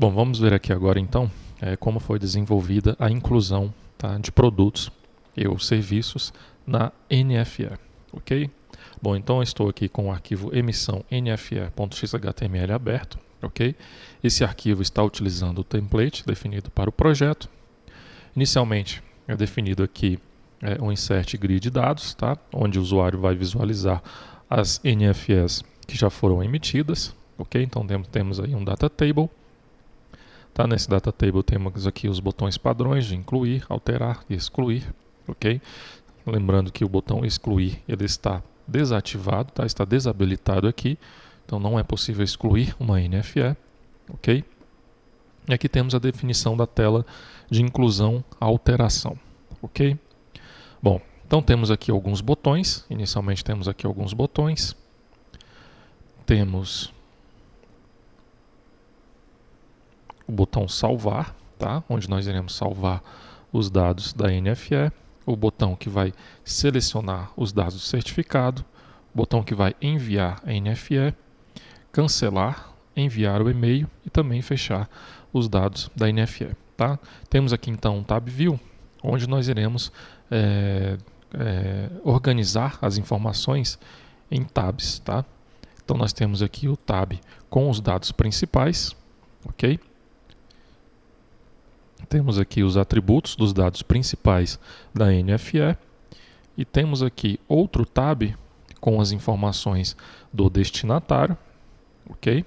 Bom, vamos ver aqui agora então como foi desenvolvida a inclusão, tá, de produtos ou serviços na NFE, ok? Bom, então eu estou aqui com o arquivo emissão nfe.xhtml aberto, ok? Esse arquivo está utilizando o template definido para o projeto. Inicialmente é definido aqui um insert grid dados, tá? Onde o usuário vai visualizar as NFEs que já foram emitidas, ok? Então temos aí um data table. Tá, nesse data table temos aqui os botões padrões de incluir, alterar e excluir, ok? Lembrando que o botão excluir ele está desativado, tá? Está desabilitado aqui, então não é possível excluir uma NFE, ok? E aqui temos a definição da tela de inclusão alteração, ok? Bom, então temos aqui alguns botões, inicialmente temos aqui alguns botões, temos o botão salvar, tá? Onde nós iremos salvar os dados da NFE, o botão que vai selecionar os dados do certificado, o botão que vai enviar a NFE, cancelar, enviar o e-mail e também fechar os dados da NFE, tá? Temos aqui então um Tab View, onde nós iremos organizar as informações em tabs, tá? Então nós temos aqui o tab com os dados principais, ok? Temos aqui os atributos dos dados principais da NFE e temos aqui outro tab com as informações do destinatário, ok?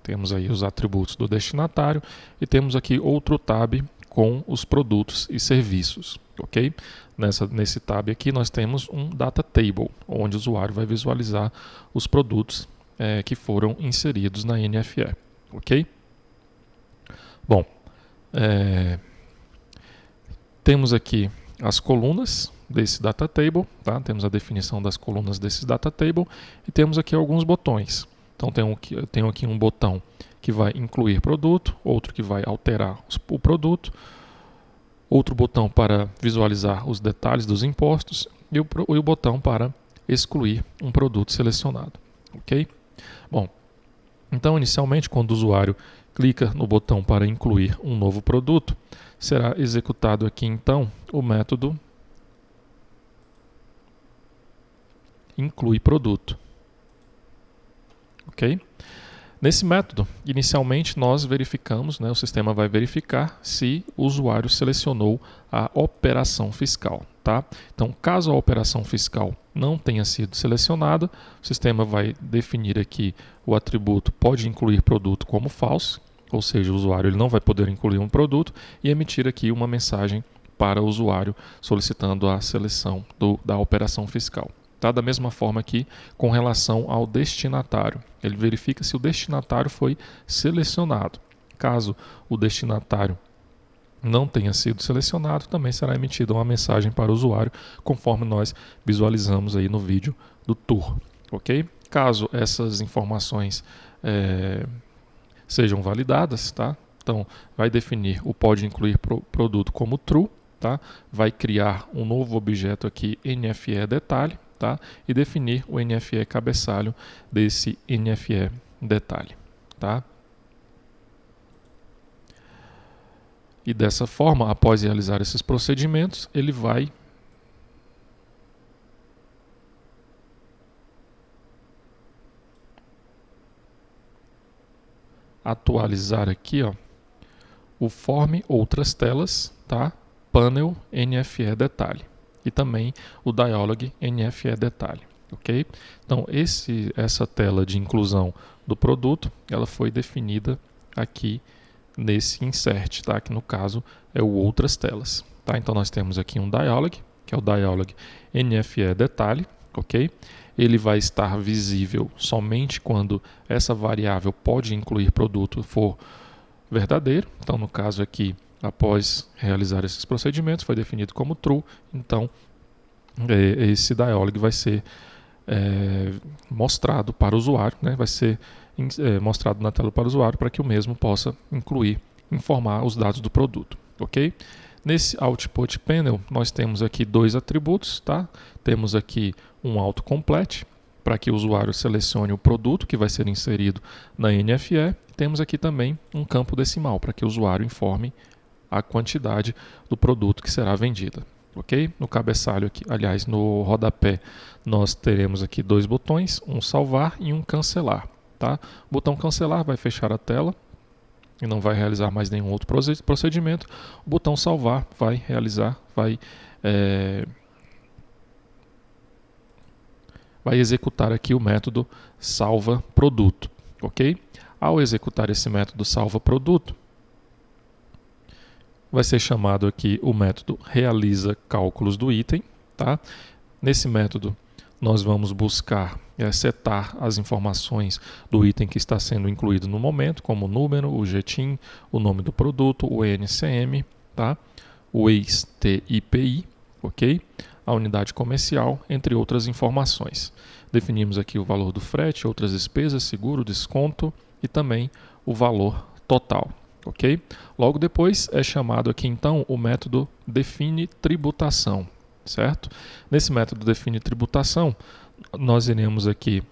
Temos aí os atributos do destinatário e temos aqui outro tab com os produtos e serviços, ok? Nesse tab aqui nós temos um data table, onde o usuário vai visualizar os produtos que foram inseridos na NFE, ok? Bom, temos aqui as colunas desse data table, tá? Temos a definição das colunas desse data table e temos aqui alguns botões. Então tenho aqui um botão que vai incluir produto, outro que vai alterar o produto, outro botão para visualizar os detalhes dos impostos e o botão para excluir um produto selecionado, ok? Bom, então inicialmente quando o usuário clica no botão para incluir um novo produto, será executado aqui então o método inclui produto, ok? Nesse método, inicialmente nós verificamos, o sistema vai verificar se o usuário selecionou a operação fiscal, tá? Então, caso a operação fiscal não tenha sido selecionada, o sistema vai definir aqui o atributo pode incluir produto como falso, ou seja, o usuário ele não vai poder incluir um produto e emitir aqui uma mensagem para o usuário solicitando a seleção da operação fiscal. Tá? Da mesma forma aqui com relação ao destinatário. Ele verifica se o destinatário foi selecionado. Caso o destinatário não tenha sido selecionado, também será emitida uma mensagem para o usuário, conforme nós visualizamos aí no vídeo do tour. Ok? Caso essas informações sejam validadas, tá? Então vai definir o pode incluir produto como true, tá? Vai criar um novo objeto aqui NFE detalhe, tá? E definir o NFE cabeçalho desse NFE detalhe, tá? E dessa forma, após realizar esses procedimentos, ele vai atualizar aqui, ó, o form outras telas, tá? Panel NFE detalhe e também o dialog NFE detalhe, ok? Então essa tela de inclusão do produto, ela foi definida aqui nesse insert, tá? Que no caso é o outras telas, tá? Então nós temos aqui um dialog, que é o dialog NFE detalhe, ok? Ele vai estar visível somente quando essa variável pode incluir produto for verdadeiro. Então no caso aqui, após realizar esses procedimentos, foi definido como true, então esse dialog vai ser mostrado para o usuário, vai ser mostrado na tela para o usuário para que o mesmo possa informar os dados do produto, ok? Nesse Output Panel, nós temos aqui dois atributos, tá? Temos aqui um autocomplete, para que o usuário selecione o produto que vai ser inserido na NFE. Temos aqui também um campo decimal para que o usuário informe a quantidade do produto que será vendida. Ok? No cabeçalho aqui, aliás, no rodapé, nós teremos aqui dois botões, um salvar e um cancelar. Tá? O botão cancelar vai fechar a tela e não vai realizar mais nenhum outro procedimento. O botão salvar vai realizar, vai executar aqui o método salva produto, ok? Ao executar esse método salva produto, vai ser chamado aqui o método realiza cálculos do item, tá? Nesse método nós vamos buscar setar as informações do item que está sendo incluído no momento, como o número, o GTIN, o nome do produto, o ENCM, tá? O ex-TIPI, ok? A unidade comercial, entre outras informações. Definimos aqui o valor do frete, outras despesas, seguro, desconto e também o valor total, ok? Logo depois é chamado aqui então o método define tributação, certo? Nesse método define tributação, nós iremos aqui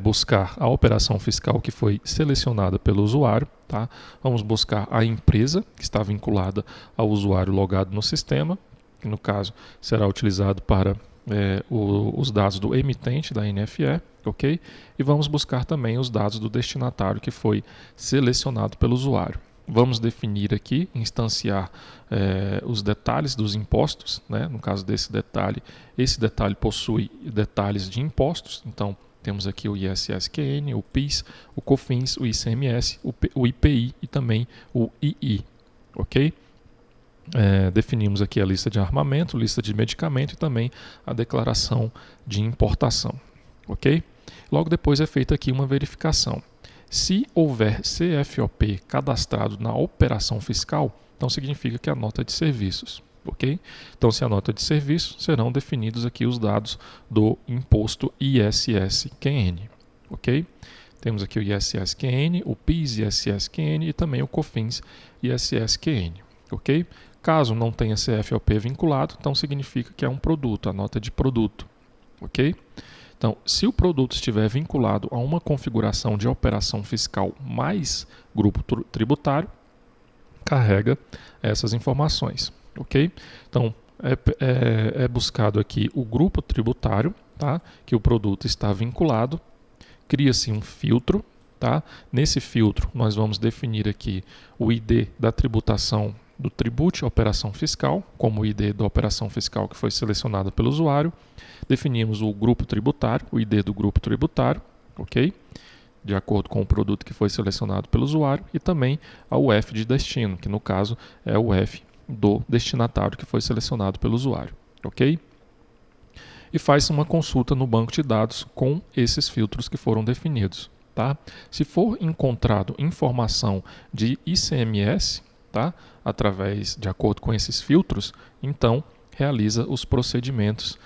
buscar a operação fiscal que foi selecionada pelo usuário, tá? Vamos buscar a empresa que está vinculada ao usuário logado no sistema, que no caso será utilizado para os dados do emitente da NFE, ok? E vamos buscar também os dados do destinatário que foi selecionado pelo usuário. Vamos definir aqui, instanciar os detalhes dos impostos, né? No caso desse detalhe, esse detalhe possui detalhes de impostos, então temos aqui o ISSQN, o PIS, o COFINS, o ICMS, o IPI e também o II, ok? Definimos aqui a lista de armamento, lista de medicamento e também a declaração de importação, ok? Logo depois é feita aqui uma verificação. Se houver CFOP cadastrado na operação fiscal, então significa que a nota de serviços, ok? Então, se a nota de serviço, serão definidos aqui os dados do imposto ISSQN, ok? Temos aqui o ISSQN, o PIS ISSQN e também o COFINS ISSQN, ok? Caso não tenha CFOP vinculado, então significa que é um produto, a nota de produto, ok? Então, se o produto estiver vinculado a uma configuração de operação fiscal mais grupo tributário, carrega essas informações, ok? Então, é buscado aqui o grupo tributário, tá? Que o produto está vinculado, cria-se um filtro, tá? Nesse filtro, nós vamos definir aqui o ID da tributação do Tribute Operação Fiscal, como o ID da operação fiscal que foi selecionada pelo usuário. Definimos o grupo tributário, o ID do grupo tributário, ok? De acordo com o produto que foi selecionado pelo usuário, e também a UF de destino, que no caso é o UF do destinatário que foi selecionado pelo usuário, ok? E faz uma consulta no banco de dados com esses filtros que foram definidos, tá? Se for encontrado informação de ICMS, tá? De acordo com esses filtros, então realiza os procedimentos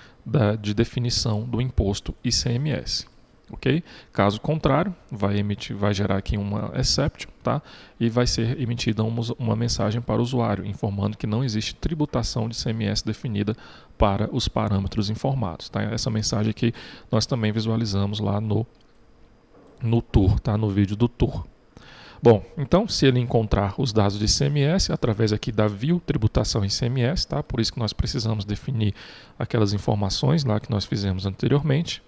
de definição do imposto ICMS. Ok? Caso contrário, vai gerar aqui uma exception, tá? E vai ser emitida uma mensagem para o usuário, informando que não existe tributação de ICMS definida para os parâmetros informados. Tá? Essa mensagem aqui nós também visualizamos lá no tour, tá? No vídeo do tour. Bom, então se ele encontrar os dados de ICMS, através aqui da view tributação ICMS, tá? Por isso que nós precisamos definir aquelas informações lá que nós fizemos anteriormente.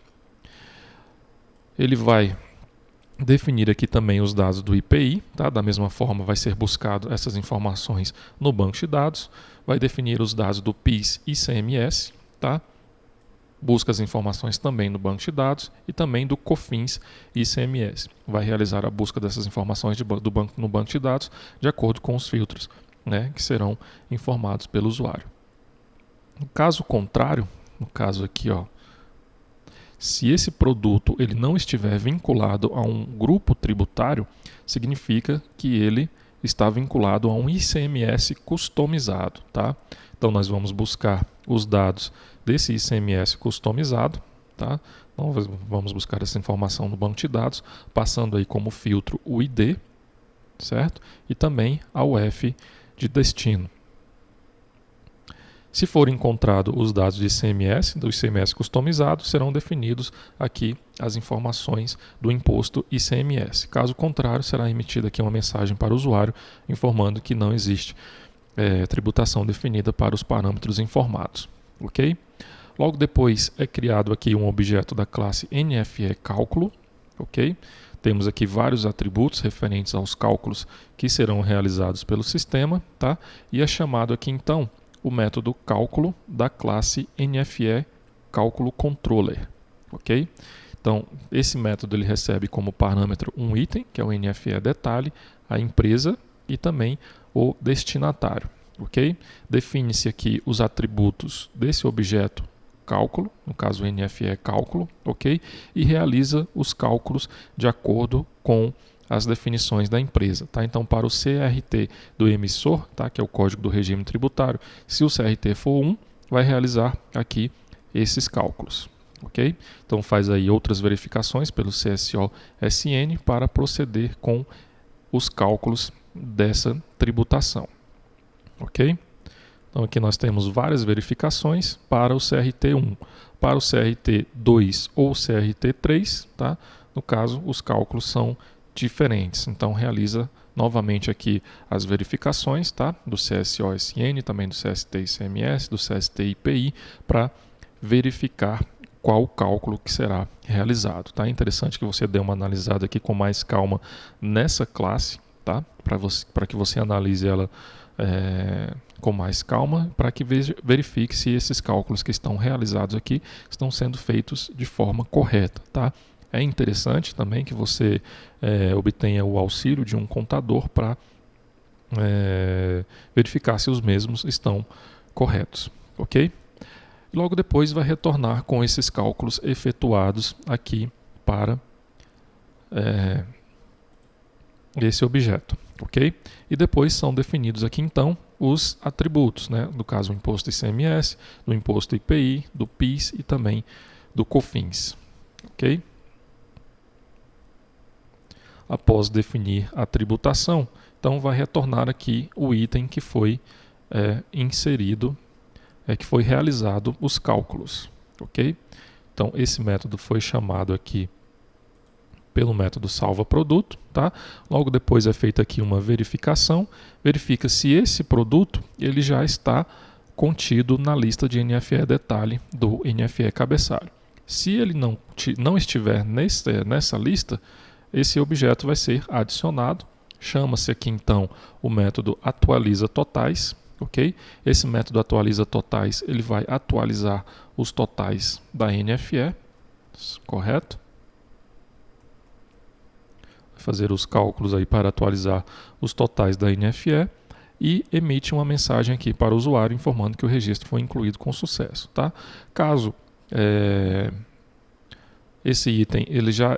Ele vai definir aqui também os dados do IPI, tá? Da mesma forma vai ser buscado essas informações no banco de dados, vai definir os dados do PIS e ICMS, tá? Busca as informações também no banco de dados e também do COFINS e ICMS. Vai realizar a busca dessas informações no banco de dados de acordo com os filtros, né, que serão informados pelo usuário. No caso contrário, no caso aqui, ó, se esse produto ele não estiver vinculado a um grupo tributário, significa que ele está vinculado a um ICMS customizado, tá? Então nós vamos buscar os dados desse ICMS customizado, tá? Então vamos buscar essa informação no banco de dados, passando aí como filtro o ID, certo? E também a UF de destino. Se for encontrado os dados de ICMS, do ICMS customizado, serão definidos aqui as informações do imposto ICMS. Caso contrário, será emitida aqui uma mensagem para o usuário informando que não existe tributação definida para os parâmetros informados. Ok? Logo depois é criado aqui um objeto da classe NFE Cálculo. Ok? Temos aqui vários atributos referentes aos cálculos que serão realizados pelo sistema, tá? E é chamado aqui então o método cálculo da classe NFE Cálculo Controller, ok? Então, esse método ele recebe como parâmetro um item, que é o NFE detalhe, a empresa e também o destinatário, ok? Define-se aqui os atributos desse objeto cálculo, no caso o NFE cálculo, ok? E realiza os cálculos de acordo com as definições da empresa, tá? Então, para o CRT do emissor, tá? Que é o código do regime tributário, se o CRT for 1, vai realizar aqui esses cálculos, ok? Então, faz aí outras verificações pelo CSO-SN para proceder com os cálculos dessa tributação, ok? Então, aqui nós temos várias verificações para o CRT1. Para o CRT2 ou CRT3, tá? No caso, os cálculos são diferentes. Então, realiza novamente aqui as verificações, tá? Do CSO-SN, também do CST-ICMS, do CST-IPI, para verificar qual o cálculo que será realizado. Tá? É interessante que você dê uma analisada aqui com mais calma nessa classe, tá? Para que você analise ela com mais calma, para que verifique se esses cálculos que estão realizados aqui estão sendo feitos de forma correta. Tá? É interessante também que você obtenha o auxílio de um contador para verificar se os mesmos estão corretos. Ok? Logo depois vai retornar com esses cálculos efetuados aqui para esse objeto. Ok? E depois são definidos aqui então os atributos, né? No caso o imposto ICMS, do imposto IPI, do PIS e também do COFINS. Ok? Após definir a tributação, então vai retornar aqui o item que foi inserido, que foi realizado os cálculos. Ok? Então esse método foi chamado aqui pelo método salva produto, tá? Logo depois é feita aqui uma verificação, verifica se esse produto ele já está contido na lista de NFE detalhe do NFE cabeçalho. Se ele não estiver nessa lista, esse objeto vai ser adicionado, chama-se aqui então o método atualiza totais, ok? Esse método atualiza totais, ele vai atualizar os totais da NFE, correto? Fazer os cálculos aí para atualizar os totais da NFE e emite uma mensagem aqui para o usuário informando que o registro foi incluído com sucesso, tá? Caso esse item ele já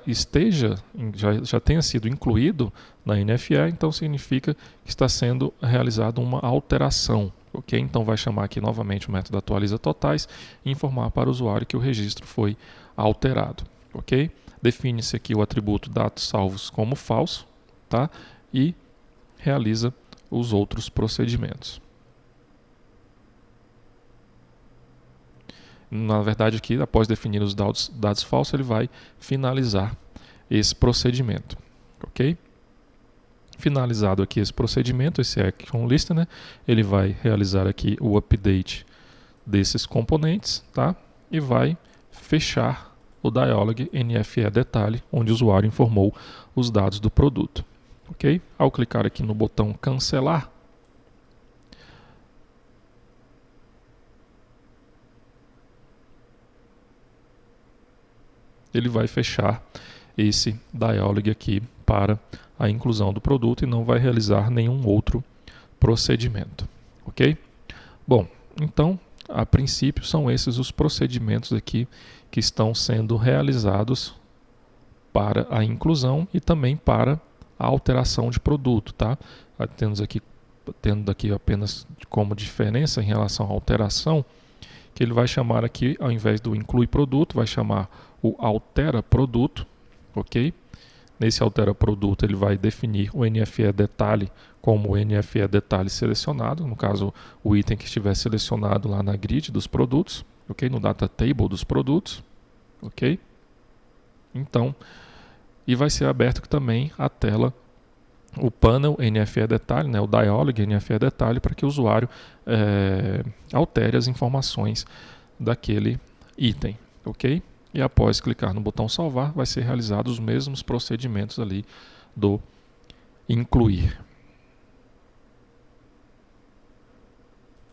tenha sido incluído na NFE, então significa que está sendo realizada uma alteração, ok? Então vai chamar aqui novamente o método atualiza totais e informar para o usuário que o registro foi alterado, ok? Define-se aqui o atributo dados salvos como falso, tá? E realiza os outros procedimentos. Na verdade aqui, após definir os dados falsos, ele vai finalizar esse procedimento, ok? Finalizado aqui esse procedimento, esse action listener, ele vai realizar aqui o update desses componentes, tá? E vai fechar o dialog NFE detalhe, onde o usuário informou os dados do produto. Ok? Ao clicar aqui no botão cancelar, ele vai fechar esse dialog aqui para a inclusão do produto e não vai realizar nenhum outro procedimento. Ok? Bom, então, a princípio são esses os procedimentos aqui que estão sendo realizados para a inclusão e também para a alteração de produto, tá? Tendo aqui apenas como diferença em relação à alteração, que ele vai chamar aqui, ao invés do inclui produto, vai chamar o altera produto, ok? Nesse altera produto, ele vai definir o NFE detalhe como o NFE detalhe selecionado, no caso, o item que estiver selecionado lá na grid dos produtos, ok? No data table dos produtos, ok? Então, e vai ser aberto também a tela, o panel NFE detalhe, né, o dialog NFE detalhe, para que o usuário altere as informações daquele item, ok? E após clicar no botão salvar, vai ser realizados os mesmos procedimentos ali do incluir.